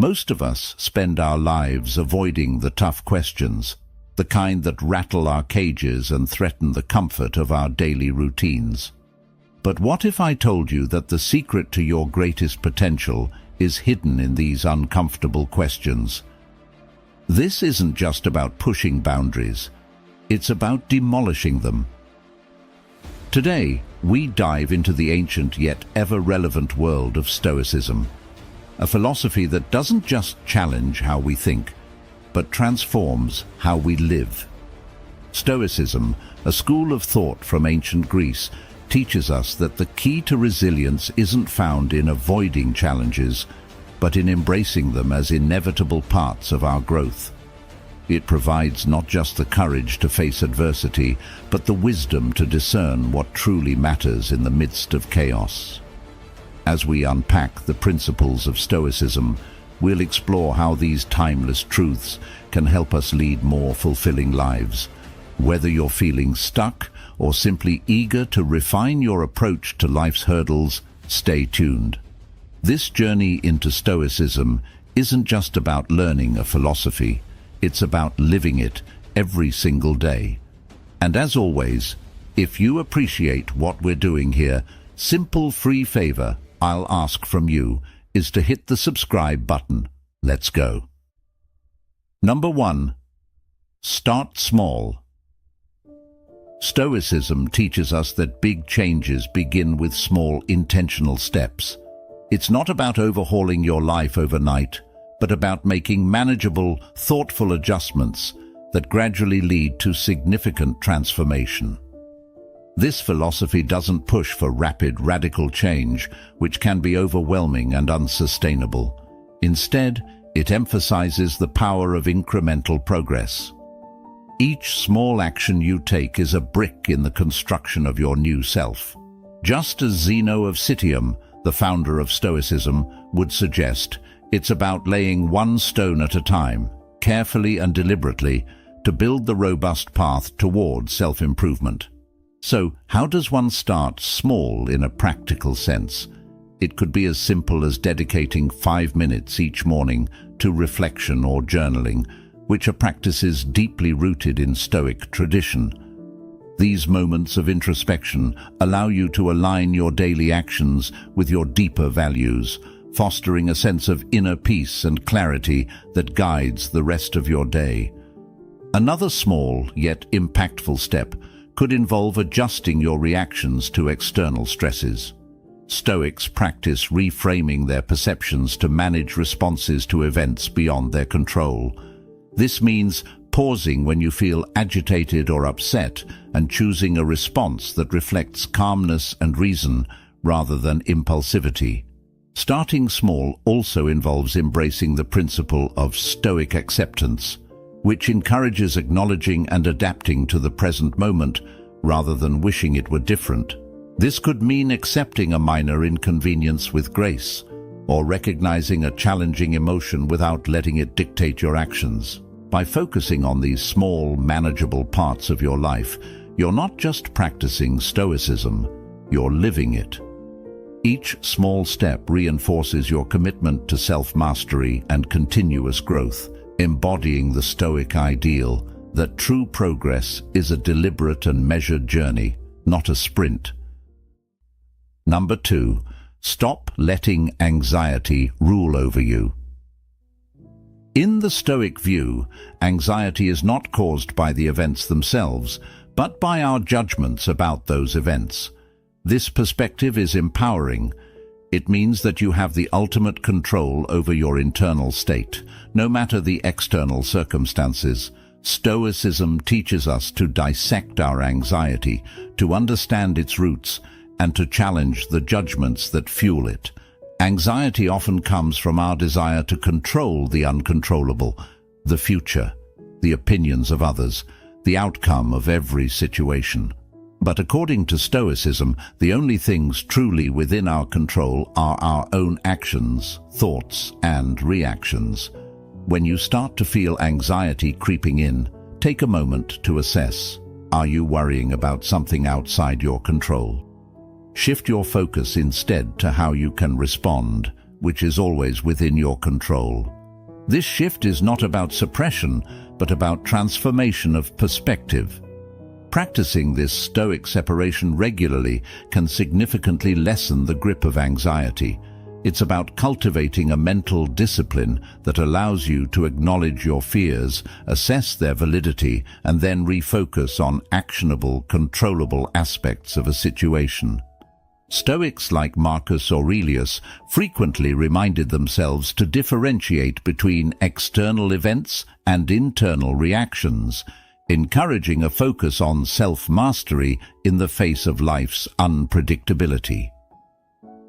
Most of us spend our lives avoiding the tough questions, the kind that rattle our cages and threaten the comfort of our daily routines. But what if I told you that the secret to your greatest potential is hidden in these uncomfortable questions? This isn't just about pushing boundaries, it's about demolishing them. Today, we dive into the ancient yet ever-relevant world of Stoicism, a philosophy that doesn't just challenge how we think, but transforms how we live. Stoicism, a school of thought from ancient Greece, teaches us that the key to resilience isn't found in avoiding challenges, but in embracing them as inevitable parts of our growth. It provides not just the courage to face adversity, but the wisdom to discern what truly matters in the midst of chaos. As we unpack the principles of Stoicism, we'll explore how these timeless truths can help us lead more fulfilling lives. Whether you're feeling stuck or simply eager to refine your approach to life's hurdles, stay tuned. This journey into Stoicism isn't just about learning a philosophy, it's about living it every single day. And as always, if you appreciate what we're doing here, simple free favor I'll ask from you is to hit the subscribe button. Let's go. Number 1. Start small. Stoicism teaches us that big changes begin with small, intentional steps. It's not about overhauling your life overnight, but about making manageable, thoughtful adjustments that gradually lead to significant transformation. This philosophy doesn't push for rapid, radical change, which can be overwhelming and unsustainable. Instead, it emphasizes the power of incremental progress. Each small action you take is a brick in the construction of your new self. Just as Zeno of Citium, the founder of Stoicism, would suggest, it's about laying one stone at a time, carefully and deliberately, to build the robust path toward self-improvement. So, how does one start small in a practical sense? It could be as simple as dedicating 5 minutes each morning to reflection or journaling, which are practices deeply rooted in Stoic tradition. These moments of introspection allow you to align your daily actions with your deeper values, fostering a sense of inner peace and clarity that guides the rest of your day. Another small yet impactful step could involve adjusting your reactions to external stresses. Stoics practice reframing their perceptions to manage responses to events beyond their control. This means pausing when you feel agitated or upset and choosing a response that reflects calmness and reason rather than impulsivity. Starting small also involves embracing the principle of Stoic acceptance, which encourages acknowledging and adapting to the present moment rather than wishing it were different. This could mean accepting a minor inconvenience with grace, or recognizing a challenging emotion without letting it dictate your actions. By focusing on these small, manageable parts of your life, you're not just practicing Stoicism, you're living it. Each small step reinforces your commitment to self-mastery and continuous growth, embodying the Stoic ideal that true progress is a deliberate and measured journey, not a sprint. Number 2. Stop letting anxiety rule over you. In the Stoic view, anxiety is not caused by the events themselves, but by our judgments about those events. This perspective is empowering. It means that you have the ultimate control over your internal state, no matter the external circumstances. Stoicism teaches us to dissect our anxiety, to understand its roots, and to challenge the judgments that fuel it. Anxiety often comes from our desire to control the uncontrollable, the future, the opinions of others, the outcome of every situation. But according to Stoicism, the only things truly within our control are our own actions, thoughts, and reactions. When you start to feel anxiety creeping in, take a moment to assess. Are you worrying about something outside your control? Shift your focus instead to how you can respond, which is always within your control. This shift is not about suppression, but about transformation of perspective. Practicing this Stoic separation regularly can significantly lessen the grip of anxiety. It's about cultivating a mental discipline that allows you to acknowledge your fears, assess their validity, and then refocus on actionable, controllable aspects of a situation. Stoics like Marcus Aurelius frequently reminded themselves to differentiate between external events and internal reactions, encouraging a focus on self-mastery in the face of life's unpredictability.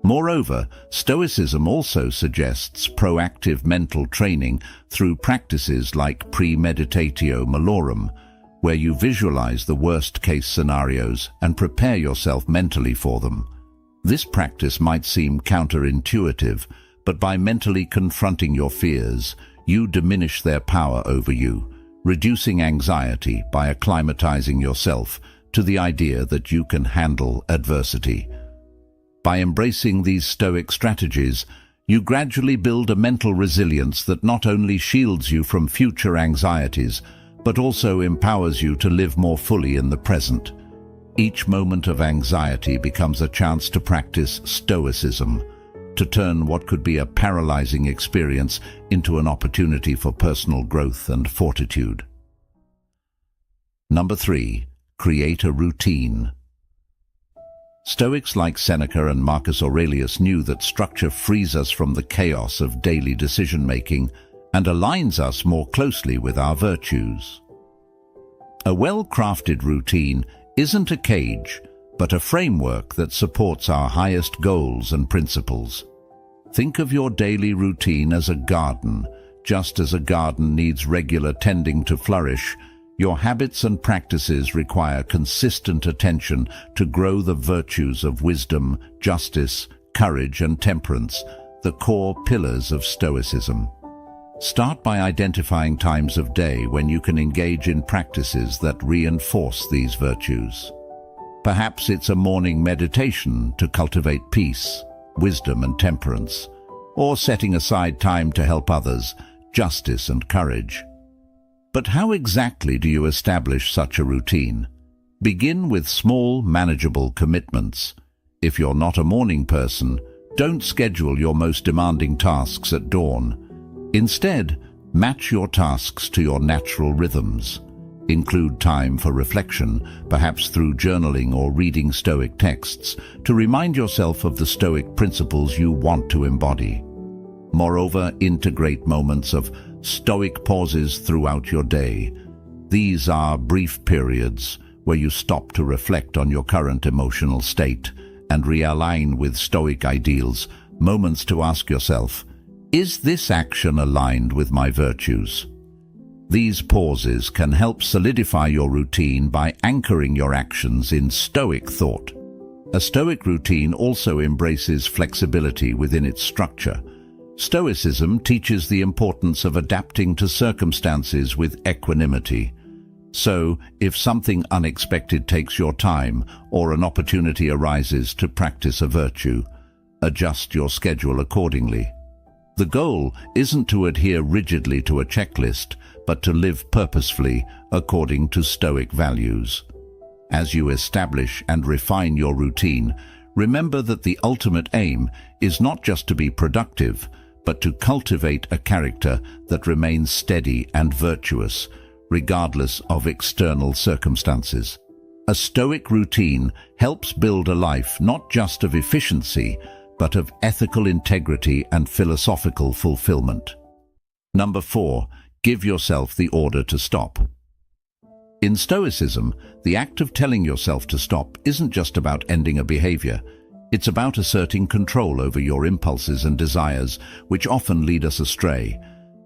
Moreover, Stoicism also suggests proactive mental training through practices like premeditatio malorum, where you visualize the worst-case scenarios and prepare yourself mentally for them. This practice might seem counterintuitive, but by mentally confronting your fears, you diminish their power over you, reducing anxiety by acclimatizing yourself to the idea that you can handle adversity. By embracing these Stoic strategies, you gradually build a mental resilience that not only shields you from future anxieties, but also empowers you to live more fully in the present. Each moment of anxiety becomes a chance to practice Stoicism, to turn what could be a paralyzing experience into an opportunity for personal growth and fortitude. Number 3. Create a routine. Stoics like Seneca and Marcus Aurelius knew that structure frees us from the chaos of daily decision-making and aligns us more closely with our virtues. A well-crafted routine isn't a cage, but a framework that supports our highest goals and principles. Think of your daily routine as a garden. Just as a garden needs regular tending to flourish, your habits and practices require consistent attention to grow the virtues of wisdom, justice, courage, and temperance, the core pillars of Stoicism. Start by identifying times of day when you can engage in practices that reinforce these virtues. Perhaps it's a morning meditation to cultivate peace, wisdom, and temperance, or setting aside time to help others, justice and courage. But how exactly do you establish such a routine? Begin with small, manageable commitments. If you're not a morning person, don't schedule your most demanding tasks at dawn. Instead, match your tasks to your natural rhythms. Include time for reflection, perhaps through journaling or reading Stoic texts, to remind yourself of the Stoic principles you want to embody. Moreover, integrate moments of Stoic pauses throughout your day. These are brief periods where you stop to reflect on your current emotional state and realign with Stoic ideals, moments to ask yourself, is this action aligned with my virtues? These pauses can help solidify your routine by anchoring your actions in Stoic thought. A Stoic routine also embraces flexibility within its structure. Stoicism teaches the importance of adapting to circumstances with equanimity. So, if something unexpected takes your time or an opportunity arises to practice a virtue, adjust your schedule accordingly. The goal isn't to adhere rigidly to a checklist, but to live purposefully according to Stoic values. As you establish and refine your routine, remember that the ultimate aim is not just to be productive, but to cultivate a character that remains steady and virtuous, regardless of external circumstances. A Stoic routine helps build a life not just of efficiency, but of ethical integrity and philosophical fulfillment. Number 4, give yourself the order to stop. In Stoicism, the act of telling yourself to stop isn't just about ending a behavior. It's about asserting control over your impulses and desires, which often lead us astray.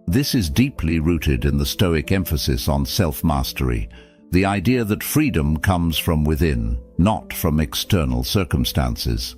This is deeply rooted in the Stoic emphasis on self-mastery, the idea that freedom comes from within, not from external circumstances.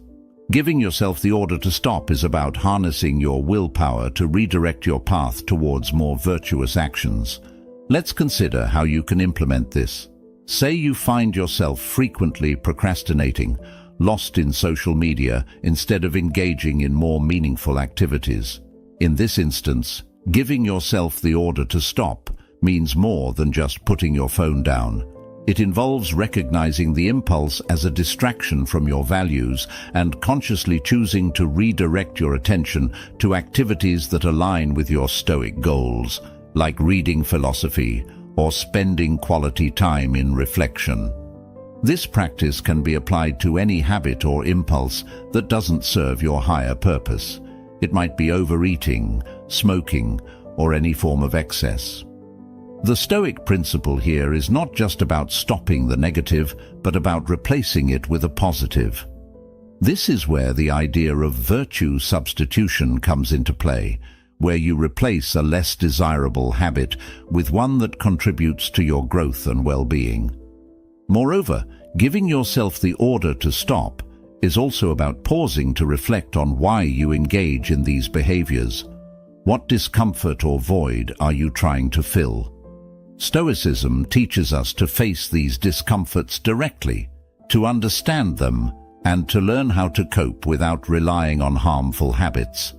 Giving yourself the order to stop is about harnessing your willpower to redirect your path towards more virtuous actions. Let's consider how you can implement this. Say you find yourself frequently procrastinating, lost in social media instead of engaging in more meaningful activities. In this instance, giving yourself the order to stop means more than just putting your phone down. It involves recognizing the impulse as a distraction from your values and consciously choosing to redirect your attention to activities that align with your Stoic goals, like reading philosophy or spending quality time in reflection. This practice can be applied to any habit or impulse that doesn't serve your higher purpose. It might be overeating, smoking, or any form of excess. The Stoic principle here is not just about stopping the negative, but about replacing it with a positive. This is where the idea of virtue substitution comes into play, where you replace a less desirable habit with one that contributes to your growth and well-being. Moreover, giving yourself the order to stop is also about pausing to reflect on why you engage in these behaviors. What discomfort or void are you trying to fill? Stoicism teaches us to face these discomforts directly, to understand them, and to learn how to cope without relying on harmful habits.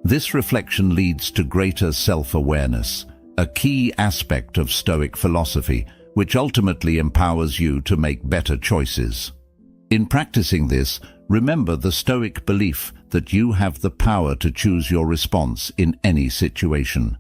This reflection leads to greater self-awareness, a key aspect of Stoic philosophy, which ultimately empowers you to make better choices. In practicing this, remember the Stoic belief that you have the power to choose your response in any situation.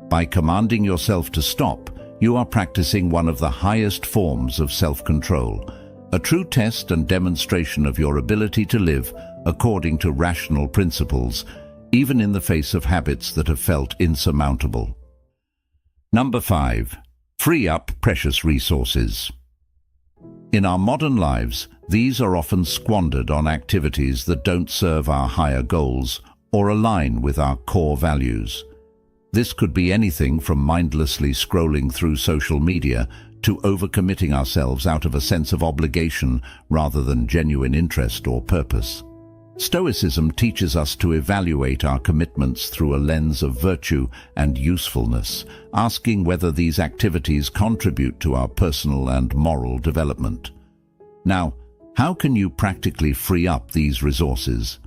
By commanding yourself to stop, you are practicing one of the highest forms of self-control, a true test and demonstration of your ability to live according to rational principles, even in the face of habits that have felt insurmountable. Number 5. Free up precious resources. In our modern lives, these are often squandered on activities that don't serve our higher goals or align with our core values. This could be anything from mindlessly scrolling through social media to overcommitting ourselves out of a sense of obligation rather than genuine interest or purpose. Stoicism teaches us to evaluate our commitments through a lens of virtue and usefulness, asking whether these activities contribute to our personal and moral development. Now, how can you practically free up these resources?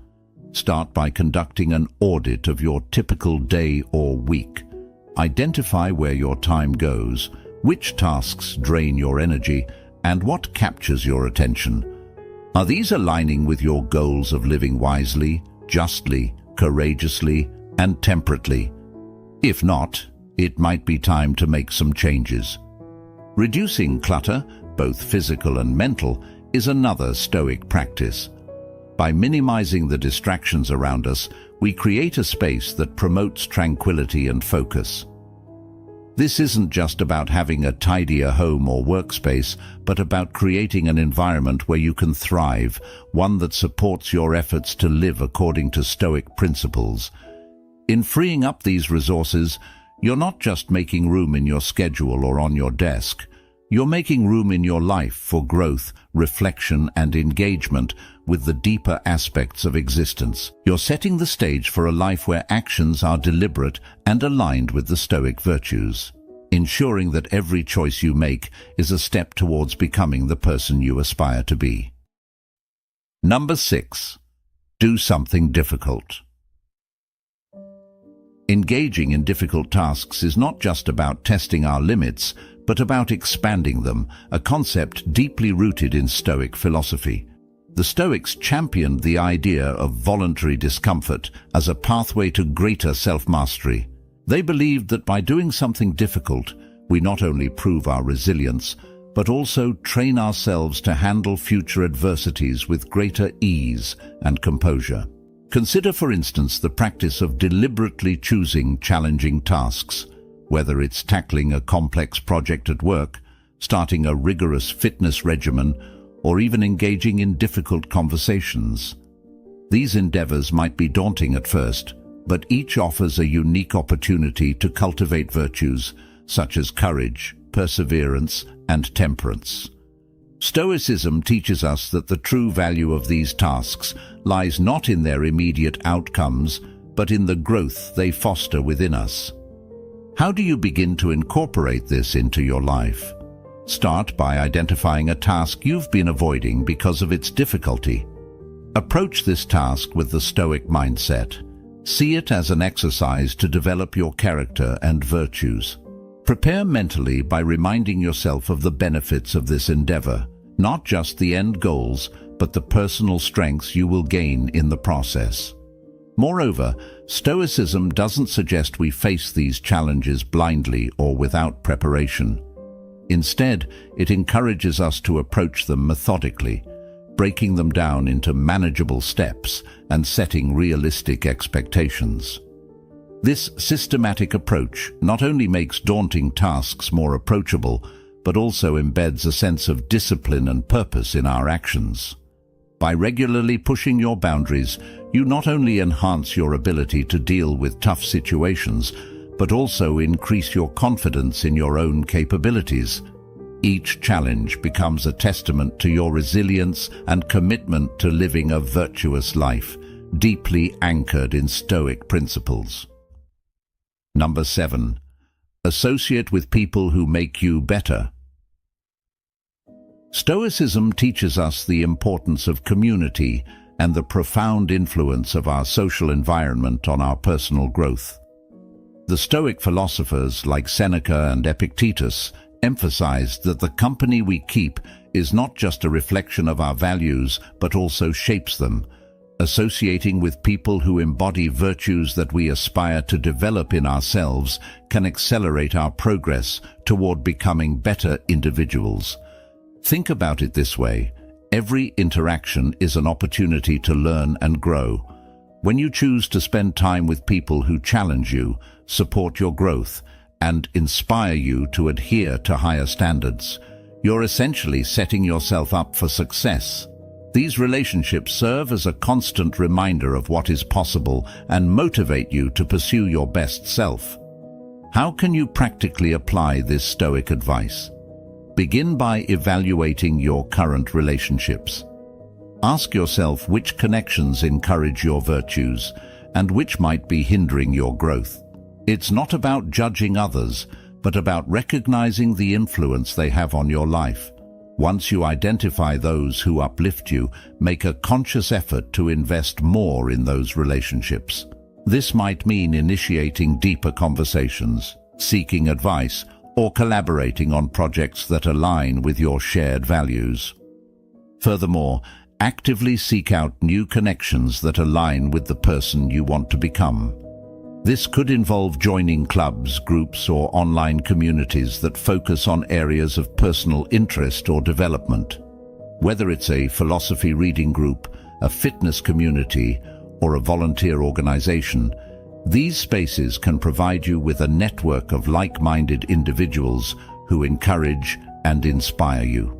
Start by conducting an audit of your typical day or week. Identify where your time goes, which tasks drain your energy, and what captures your attention. Are these aligning with your goals of living wisely, justly, courageously, and temperately? If not, it might be time to make some changes. Reducing clutter, both physical and mental, is another Stoic practice. By minimizing the distractions around us, we create a space that promotes tranquility and focus. This isn't just about having a tidier home or workspace, but about creating an environment where you can thrive, one that supports your efforts to live according to Stoic principles. In freeing up these resources, you're not just making room in your schedule or on your desk. You're making room in your life for growth, reflection, and engagement with the deeper aspects of existence. You're setting the stage for a life where actions are deliberate and aligned with the Stoic virtues, ensuring that every choice you make is a step towards becoming the person you aspire to be. Number 6. Do something difficult. Engaging in difficult tasks is not just about testing our limits, but about expanding them, a concept deeply rooted in Stoic philosophy. The Stoics championed the idea of voluntary discomfort as a pathway to greater self-mastery. They believed that by doing something difficult, we not only prove our resilience, but also train ourselves to handle future adversities with greater ease and composure. Consider, for instance, the practice of deliberately choosing challenging tasks, whether it's tackling a complex project at work, starting a rigorous fitness regimen, or even engaging in difficult conversations. These endeavors might be daunting at first, but each offers a unique opportunity to cultivate virtues such as courage, perseverance, and temperance. Stoicism teaches us that the true value of these tasks lies not in their immediate outcomes, but in the growth they foster within us. How do you begin to incorporate this into your life? Start by identifying a task you've been avoiding because of its difficulty. Approach this task with the Stoic mindset. See it as an exercise to develop your character and virtues. Prepare mentally by reminding yourself of the benefits of this endeavor, not just the end goals, but the personal strengths you will gain in the process. Moreover, Stoicism doesn't suggest we face these challenges blindly or without preparation. Instead, it encourages us to approach them methodically, breaking them down into manageable steps and setting realistic expectations. This systematic approach not only makes daunting tasks more approachable, but also embeds a sense of discipline and purpose in our actions. By regularly pushing your boundaries, you not only enhance your ability to deal with tough situations, but also increase your confidence in your own capabilities. Each challenge becomes a testament to your resilience and commitment to living a virtuous life, deeply anchored in Stoic principles. Number 7. Associate with people who make you better. Stoicism teaches us the importance of community and the profound influence of our social environment on our personal growth. The Stoic philosophers like Seneca and Epictetus emphasized that the company we keep is not just a reflection of our values, but also shapes them. Associating with people who embody virtues that we aspire to develop in ourselves can accelerate our progress toward becoming better individuals. Think about it this way: every interaction is an opportunity to learn and grow. When you choose to spend time with people who challenge you, support your growth, and inspire you to adhere to higher standards, you're essentially setting yourself up for success. These relationships serve as a constant reminder of what is possible and motivate you to pursue your best self. How can you practically apply this Stoic advice? Begin by evaluating your current relationships. Ask yourself which connections encourage your virtues and which might be hindering your growth. It's not about judging others, but about recognizing the influence they have on your life. Once you identify those who uplift you, make a conscious effort to invest more in those relationships. This might mean initiating deeper conversations, seeking advice, or collaborating on projects that align with your shared values. Furthermore, actively seek out new connections that align with the person you want to become. This could involve joining clubs, groups, or online communities that focus on areas of personal interest or development. Whether it's a philosophy reading group, a fitness community, or a volunteer organization, these spaces can provide you with a network of like-minded individuals who encourage and inspire you.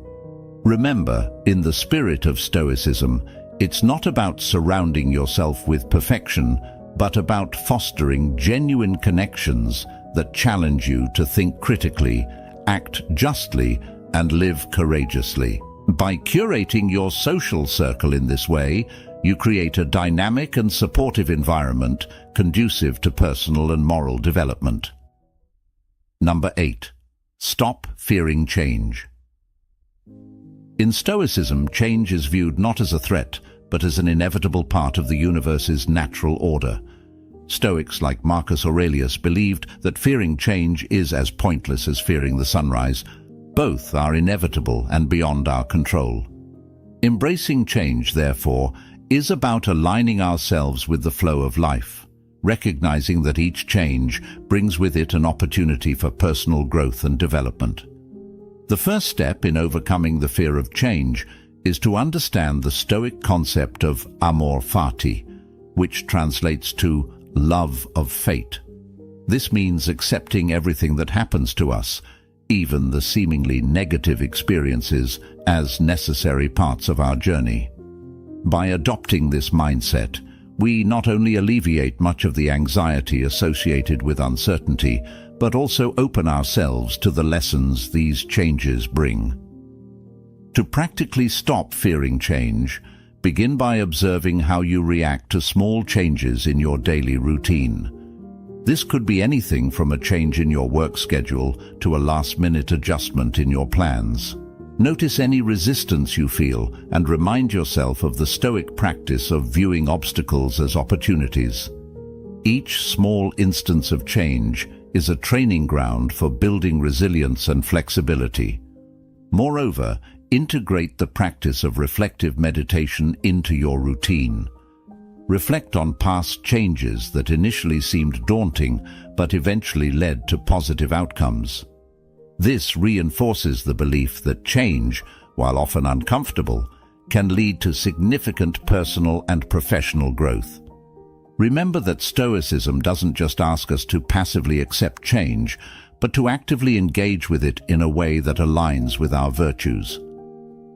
Remember, in the spirit of Stoicism, it's not about surrounding yourself with perfection, but about fostering genuine connections that challenge you to think critically, act justly, and live courageously. By curating your social circle in this way, you create a dynamic and supportive environment conducive to personal and moral development. Number 8. Stop fearing change. In Stoicism, change is viewed not as a threat, but as an inevitable part of the universe's natural order. Stoics like Marcus Aurelius believed that fearing change is as pointless as fearing the sunrise. Both are inevitable and beyond our control. Embracing change, therefore, is about aligning ourselves with the flow of life, recognizing that each change brings with it an opportunity for personal growth and development. The first step in overcoming the fear of change is to understand the Stoic concept of amor fati, which translates to love of fate. This means accepting everything that happens to us, even the seemingly negative experiences, as necessary parts of our journey. By adopting this mindset, we not only alleviate much of the anxiety associated with uncertainty, but also open ourselves to the lessons these changes bring. To practically stop fearing change, begin by observing how you react to small changes in your daily routine. This could be anything from a change in your work schedule to a last-minute adjustment in your plans. Notice any resistance you feel and remind yourself of the Stoic practice of viewing obstacles as opportunities. Each small instance of change is a training ground for building resilience and flexibility. Moreover, integrate the practice of reflective meditation into your routine. Reflect on past changes that initially seemed daunting but eventually led to positive outcomes. This reinforces the belief that change, while often uncomfortable, can lead to significant personal and professional growth. Remember that Stoicism doesn't just ask us to passively accept change, but to actively engage with it in a way that aligns with our virtues.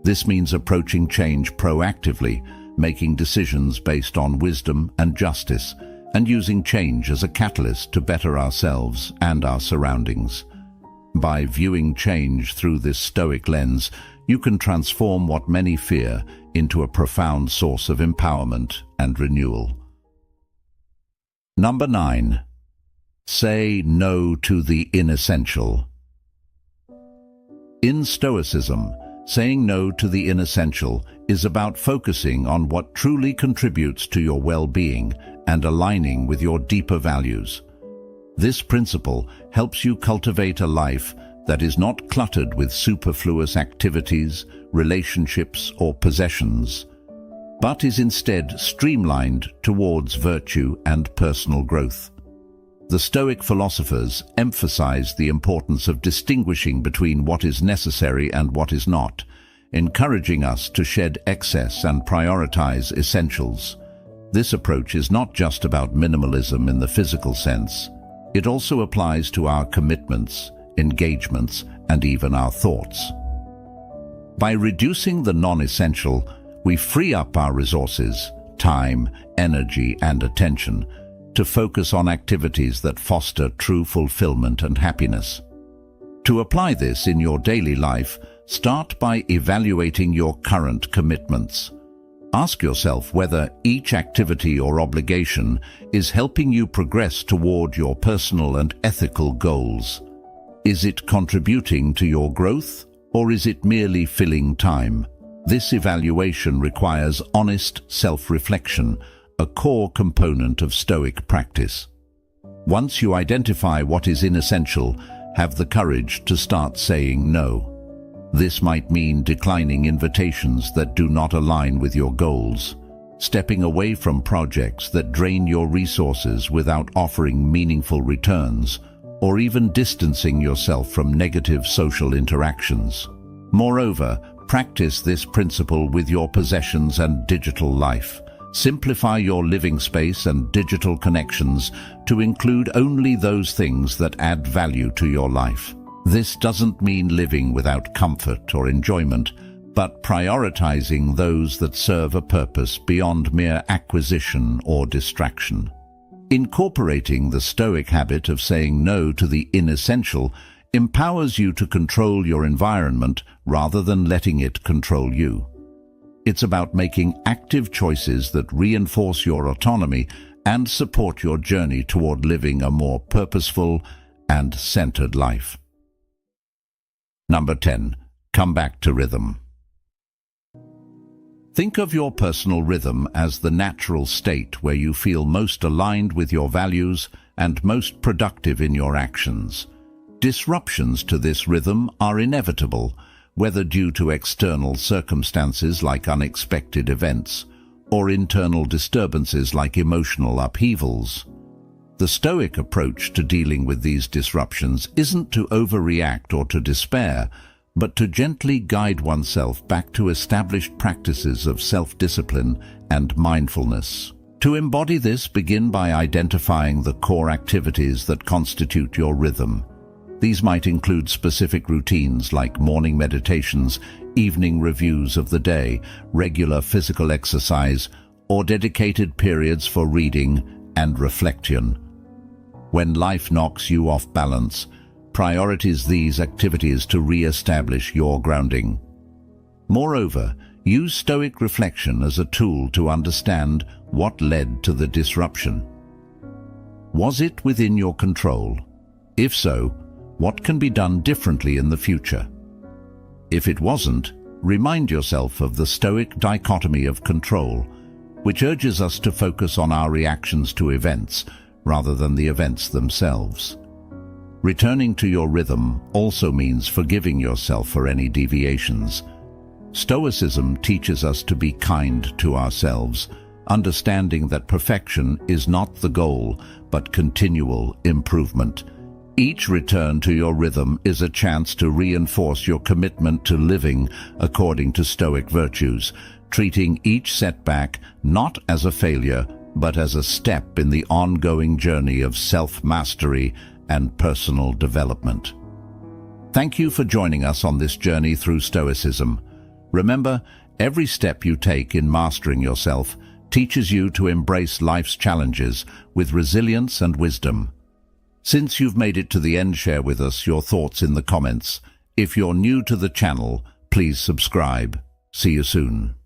This means approaching change proactively, making decisions based on wisdom and justice, and using change as a catalyst to better ourselves and our surroundings. By viewing change through this Stoic lens, you can transform what many fear into a profound source of empowerment and renewal. Number 9. Say no to the inessential. In Stoicism, saying no to the inessential is about focusing on what truly contributes to your well-being and aligning with your deeper values. This principle helps you cultivate a life that is not cluttered with superfluous activities, relationships, or possessions, but is instead streamlined towards virtue and personal growth. The Stoic philosophers emphasize the importance of distinguishing between what is necessary and what is not, encouraging us to shed excess and prioritize essentials. This approach is not just about minimalism in the physical sense. It also applies to our commitments, engagements, and even our thoughts. By reducing the non-essential, we free up our resources, time, energy, and attention to focus on activities that foster true fulfillment and happiness. To apply this in your daily life, start by evaluating your current commitments. Ask yourself whether each activity or obligation is helping you progress toward your personal and ethical goals. Is it contributing to your growth, or is it merely filling time? This evaluation requires honest self-reflection, a core component of Stoic practice. Once you identify what is inessential, have the courage to start saying no. This might mean declining invitations that do not align with your goals, stepping away from projects that drain your resources without offering meaningful returns, or even distancing yourself from negative social interactions. Moreover, practice this principle with your possessions and digital life. Simplify your living space and digital connections to include only those things that add value to your life. This doesn't mean living without comfort or enjoyment, but prioritizing those that serve a purpose beyond mere acquisition or distraction. Incorporating the Stoic habit of saying no to the inessential empowers you to control your environment rather than letting it control you. It's about making active choices that reinforce your autonomy and support your journey toward living a more purposeful and centered life. Number 10. Come back to rhythm. Think of your personal rhythm as the natural state where you feel most aligned with your values and most productive in your actions. Disruptions to this rhythm are inevitable, whether due to external circumstances like unexpected events, or internal disturbances like emotional upheavals. The Stoic approach to dealing with these disruptions isn't to overreact or to despair, but to gently guide oneself back to established practices of self-discipline and mindfulness. To embody this, begin by identifying the core activities that constitute your rhythm. These might include specific routines like morning meditations, evening reviews of the day, regular physical exercise, or dedicated periods for reading and reflection. When life knocks you off balance, prioritize these activities to re-establish your grounding. Moreover, use Stoic reflection as a tool to understand what led to the disruption. Was it within your control? If so, what can be done differently in the future? If it wasn't, remind yourself of the Stoic dichotomy of control, which urges us to focus on our reactions to events rather than the events themselves. Returning to your rhythm also means forgiving yourself for any deviations. Stoicism teaches us to be kind to ourselves, understanding that perfection is not the goal, but continual improvement. Each return to your rhythm is a chance to reinforce your commitment to living according to Stoic virtues, treating each setback not as a failure, but as a step in the ongoing journey of self-mastery and personal development. Thank you for joining us on this journey through Stoicism. Remember, every step you take in mastering yourself teaches you to embrace life's challenges with resilience and wisdom. Since you've made it to the end, share with us your thoughts in the comments. If you're new to the channel, please subscribe. See you soon.